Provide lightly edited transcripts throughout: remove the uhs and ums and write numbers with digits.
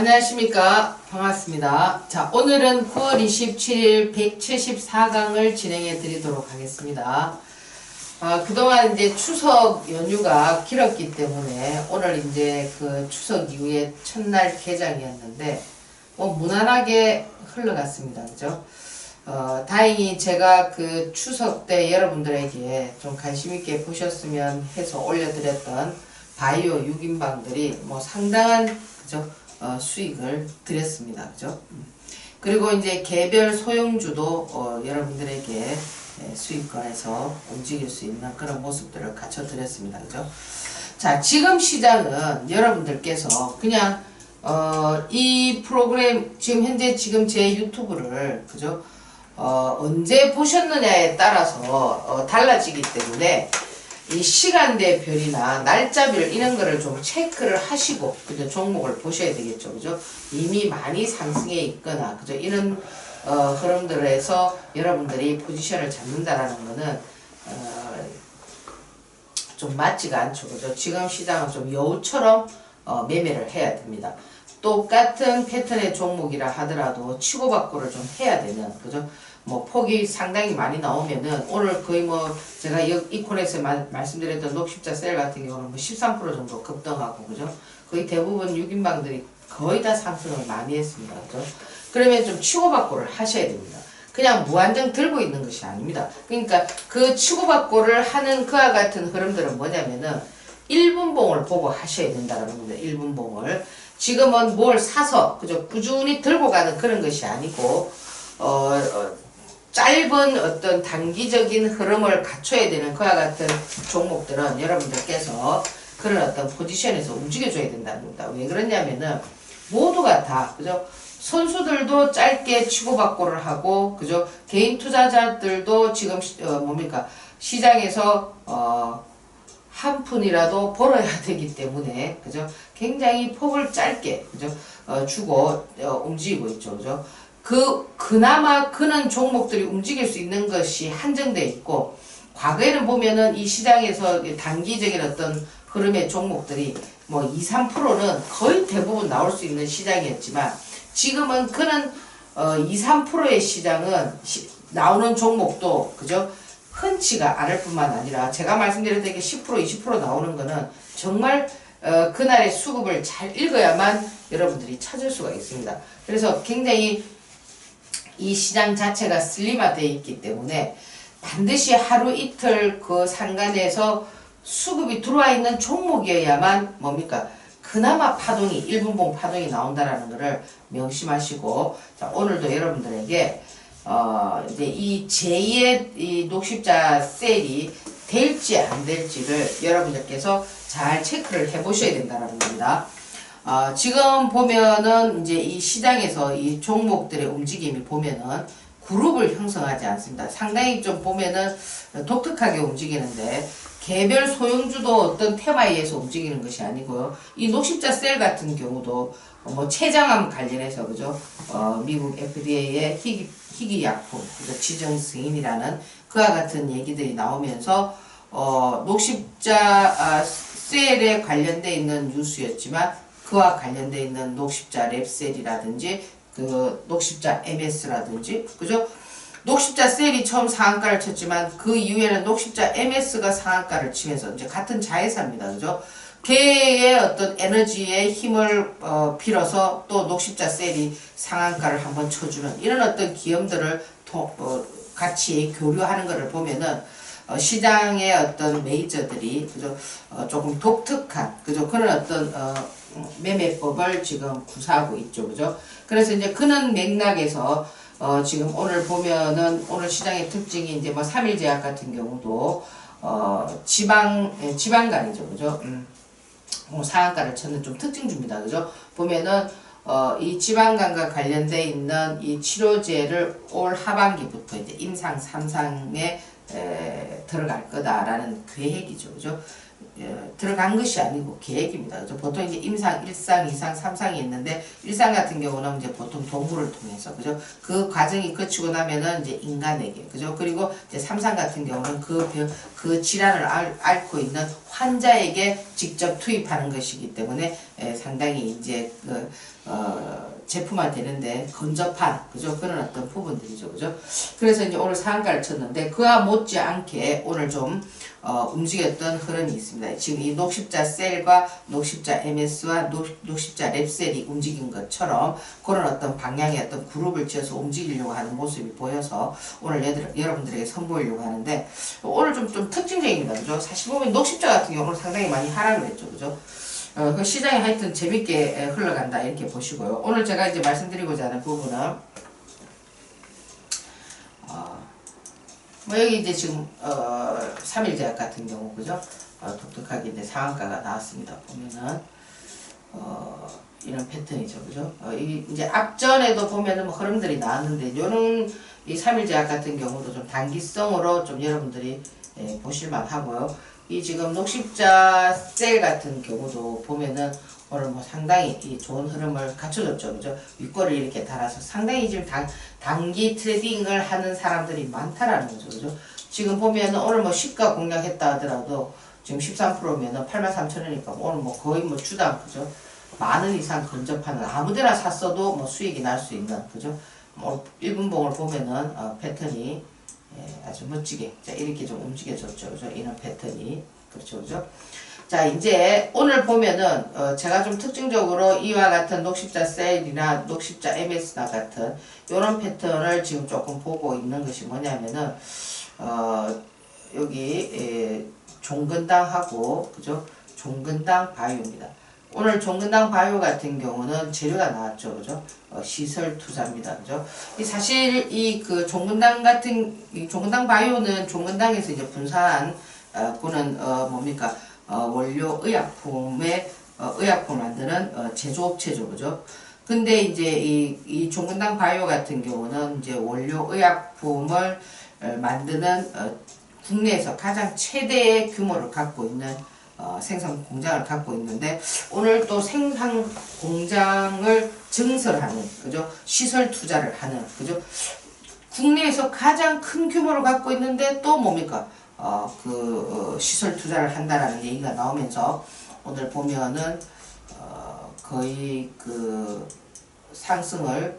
안녕하십니까. 반갑습니다. 자, 오늘은 9월 27일 174강을 진행해 드리도록 하겠습니다. 그동안 이제 추석 연휴가 길었기 때문에 오늘 이제 그 추석 이후에 첫날 개장이었는데 무난하게 흘러갔습니다. 그죠? 다행히 제가 그 추석 때 여러분들에게 좀 관심 있게 보셨으면 해서 올려드렸던 바이오 6인방들이 상당한, 그죠? 수익을 드렸습니다. 그죠? 그리고 이제 개별 소형주도 여러분들에게 수익권에서 움직일 수 있는 그런 모습들을 갖춰 드렸습니다. 그죠? 자, 지금 시장은 여러분들께서 그냥 이 프로그램 지금 현재 제 유튜브를, 그죠? 언제 보셨느냐에 따라서 달라지기 때문에 이 시간대별이나 날짜별 이런 거를 좀 체크를 하시고, 그죠? 종목을 보셔야 되겠죠. 그죠? 이미 많이 상승해 있거나, 그죠? 이런 흐름들에서 여러분들이 포지션을 잡는다라는 거는 좀 맞지가 않죠. 그죠? 지금 시장은 좀 여우처럼 매매를 해야 됩니다. 똑같은 패턴의 종목이라 하더라도 치고받고를 좀 해야 되는, 그죠? 폭이 상당히 많이 나오면은, 오늘 거의 제가 이 코너에서 말씀드렸던 녹십자 셀 같은 경우는 13% 정도 급등하고, 그죠? 거의 대부분 6인방들이 거의 다 상승을 많이 했습니다. 그죠? 그러면 좀 치고받고를 하셔야 됩니다. 그냥 무한정 들고 있는 것이 아닙니다. 그러니까 그 치고받고를 하는 그와 같은 흐름들은 뭐냐면은 1분봉을 보고 하셔야 된다는 겁니다. 1분봉을. 지금은 뭘 사서, 그죠? 꾸준히 들고 가는 그런 것이 아니고, 짧은 어떤 단기적인 흐름을 갖춰야 되는 그와 같은 종목들은 여러분들께서 그런 어떤 포지션에서 움직여줘야 된다는 겁니다. 왜 그러냐면은 모두가 다, 그죠? 선수들도 짧게 치고받고를 하고, 그죠? 개인 투자자들도 지금 시장에서 한 푼이라도 벌어야 되기 때문에, 그죠? 굉장히 폭을 짧게, 그죠? 주고 움직이고 있죠. 그죠? 그나마 그런 종목들이 움직일 수 있는 것이 한정되어 있고, 과거에는 보면은 이 시장에서 단기적인 어떤 흐름의 종목들이 2, 3%는 거의 대부분 나올 수 있는 시장이었지만, 지금은 그런 2, 3%의 시장은 나오는 종목도, 그죠? 흔치가 않을 뿐만 아니라, 제가 말씀드렸던 게 10%, 20% 나오는 거는 정말 그날의 수급을 잘 읽어야만 여러분들이 찾을 수가 있습니다. 그래서 굉장히 이 시장 자체가 슬림화되어 있기 때문에 반드시 하루 이틀 그 상간에서 수급이 들어와 있는 종목이어야만 그나마 파동이, 1분봉 파동이 나온다라는 것을 명심하시고, 자, 오늘도 여러분들에게 이제 이 제2의 이 녹십자 셀이 될지 안 될지를 여러분들께서 잘 체크를 해 보셔야 된다는 겁니다. 지금 보면은 이제 이 시장에서 이 종목들의 움직임이 보면은 그룹을 형성하지 않습니다. 상당히 좀 보면은 독특하게 움직이는데, 개별 소형주도 어떤 테마에 의해서 움직이는 것이 아니고요. 이 녹십자 셀 같은 경우도 췌장암 관련해서, 그죠? 미국 FDA의 희귀약품, 지정 승인이라는 그와 같은 얘기들이 나오면서 녹십자 셀에 관련돼 있는 뉴스였지만, 그와 관련돼 있는 녹십자 랩셀이라든지 그 녹십자 MS라든지, 그죠? 녹십자 셀이 처음 상한가를 쳤지만 그 이후에는 녹십자 MS가 상한가를 치면서 이제 같은 자회사입니다. 그죠? 걔의 어떤 에너지의 힘을 빌어서 또 녹십자 셀이 상한가를 한번 쳐주는 이런 어떤 기업들을 같이 교류하는 것을 보면은 시장의 어떤 메이저들이, 그죠? 조금 독특한, 그죠? 그런 어떤 매매법을 지금 구사하고 있죠. 그죠? 그래서 이제 그런 맥락에서 지금 오늘 보면은 오늘 시장의 특징이 이제 3일제약 같은 경우도 지방간이죠. 그죠? 상한가를 쳤는 좀 특징주입니다. 그죠? 보면은 이 지방간과 관련돼 있는 이 치료제를 올 하반기부터 이제 임상 3상에 들어갈 거다라는 계획이죠. 그죠? 들어간 것이 아니고 계획입니다. 그죠? 보통 이제 임상, 1상, 2상, 3상이 있는데 1상 같은 경우는 이제 보통 동물을 통해서 그죠? 그 과정이 거치고 나면은 이제 인간에게 그죠? 그리고 이제 3상 같은 경우는 그 질환을 앓고 있는 환자에게 직접 투입하는 것이기 때문에 상당히 이제 제품화 되는데 건접한 그죠? 그런 어떤 부분들이죠. 그죠? 그래서 이제 오늘 상한가를 쳤는데 그와 못지않게 오늘 좀 움직였던 흐름이 있습니다. 지금 이 녹십자 셀과 녹십자 MS와 녹십자 랩셀이 움직인 것처럼 그런 어떤 방향의 어떤 그룹을 지어서 움직이려고 하는 모습이 보여서 오늘 여러분들에게 선보이려고 하는데 오늘 좀 특징적입니다. 그죠? 사실 보면 녹십자 같은 경우는 상당히 많이 하락을 했죠. 그죠? 그 시장이 하여튼 재밌게 흘러간다 이렇게 보시고요. 오늘 제가 이제 말씀드리고자 하는 부분은 뭐 여기 이제 지금 3일제약 같은 경우 그죠? 독특하게 이제 상한가가 나왔습니다. 보면은 이런 패턴이죠. 그죠? 이제 앞전에도 보면은 뭐 흐름들이 나왔는데 요런 이 3일제약 같은 경우도 좀 단기성으로 좀 여러분들이 보실만 하고요. 이 지금 녹십자 셀 같은 경우도 보면은 오늘 뭐 상당히 이 좋은 흐름을 갖춰줬죠. 그죠? 윗꼬리를 이렇게 달아서 상당히 지금 단기 트레이딩을 하는 사람들이 많다라는 거죠. 그죠? 지금 보면은 오늘 뭐 시가 공략했다 하더라도 지금 13%면은 83,000원이니까 오늘 뭐 거의 뭐 주당 그죠? 만원 이상 근접하는 아무데나 샀어도 뭐 수익이 날 수 있는 그죠? 뭐 1분봉을 보면은 패턴이 아주 멋지게 자 이렇게 좀 움직여졌죠. 그죠? 이런 패턴이 그렇죠. 그죠? 자 이제 오늘 보면은 제가 좀 특징적으로 이와 같은 녹십자 셀이나 녹십자 MS나 같은 이런 패턴을 지금 조금 보고 있는 것이 뭐냐면은 여기 종근당하고 그죠? 종근당 바이오입니다. 오늘 종근당 바이오 같은 경우는 재료가 나왔죠. 그죠? 시설 투자입니다. 그죠? 사실 이 그 종근당 같은 이 종근당 바이오는 종근당에서 이제 분사한 그는 뭡니까? 원료 의약품의 의약품을 만드는 제조업체죠. 그죠? 근데 이제 이 종근당 바이오 같은 경우는 이제 원료 의약품을 만드는 국내에서 가장 최대의 규모를 갖고 있는 생산 공장을 갖고 있는데 오늘 또 생산 공장을 증설하는 그죠? 시설 투자를 하는 그죠? 국내에서 가장 큰 규모를 갖고 있는데 또 뭡니까? 시설 투자를 한다라는 얘기가 나오면서 오늘 보면은 거의 그 상승을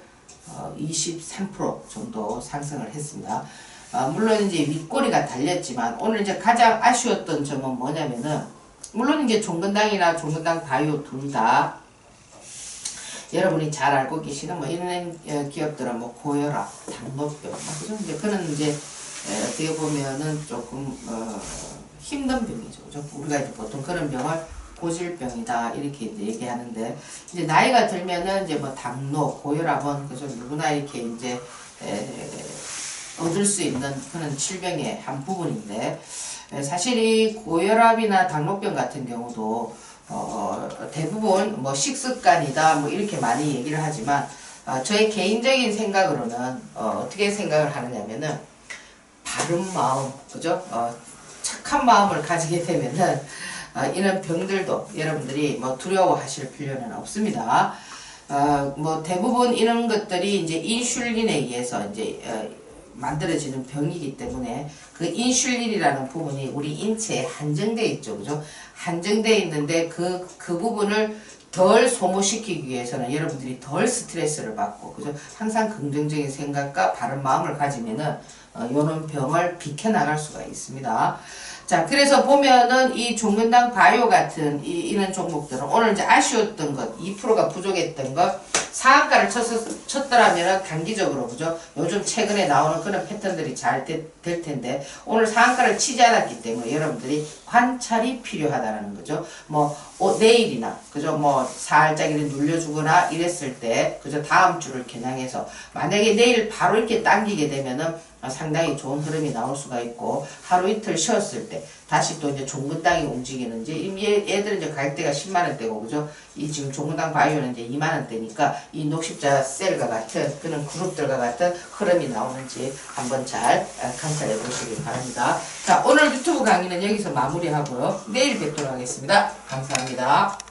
23% 정도 상승을 했습니다. 물론 이제 윗꼬리가 달렸지만 오늘 이제 가장 아쉬웠던 점은 뭐냐면은 물론 이제 종근당이나 종근당 바이오 둘 다 여러분이 잘 알고 계시는 뭐 이런 기업들은 뭐 고혈압, 당뇨병, 그죠? 이제 그런 이제 어떻게 보면은 조금 힘든 병이죠. 그죠? 우리가 이제 보통 그런 병을 고질병이다 이렇게 이제 얘기하는데 이제 나이가 들면은 이제 뭐 당뇨, 고혈압은 그죠? 누구나 이렇게 이제 얻을 수 있는 그런 질병의 한 부분인데 사실 이 고혈압이나 당뇨병 같은 경우도 대부분 뭐 식습관이다 뭐 이렇게 많이 얘기를 하지만 저의 개인적인 생각으로는 어떻게 생각을 하느냐면은 바른 마음 그죠? 착한 마음을 가지게 되면은 이런 병들도 여러분들이 뭐 두려워하실 필요는 없습니다. 뭐 대부분 이런 것들이 이제 인슐린에 의해서 이제 만들어지는 병이기 때문에 그 인슐린이라는 부분이 우리 인체에 한정되어 있죠. 그죠? 한정되어 있는데 그 부분을 덜 소모시키기 위해서는 여러분들이 덜 스트레스를 받고 그죠? 항상 긍정적인 생각과 바른 마음을 가지면은 요런 병을 비켜나갈 수가 있습니다. 자, 그래서 보면은 이 종근당 바이오 같은 이런 종목들은 오늘 이제 아쉬웠던 것, 2%가 부족했던 것, 상한가를 쳤더라면 단기적으로 그죠? 요즘 최근에 나오는 그런 패턴들이 잘 될 텐데 오늘 상한가를 치지 않았기 때문에 여러분들이 관찰이 필요하다는 거죠. 뭐 내일이나 그죠? 뭐 살짝 이렇게 눌려주거나 이랬을 때 그죠? 다음 주를 겨냥해서 만약에 내일 바로 이렇게 당기게 되면은 상당히 좋은 흐름이 나올 수가 있고, 하루 이틀 쉬었을 때 다시 또 이제 종근당이 움직이는지, 얘들은 이제 가격대가 10만원대고, 그죠? 이 지금 종근당 바이오는 이제 2만원대니까 이 녹십자 셀과 같은 그런 그룹들과 같은 흐름이 나오는지 한번 잘 관찰해 보시기 바랍니다. 자, 오늘 유튜브 강의는 여기서 마무리하고요. 내일 뵙도록 하겠습니다. 감사합니다.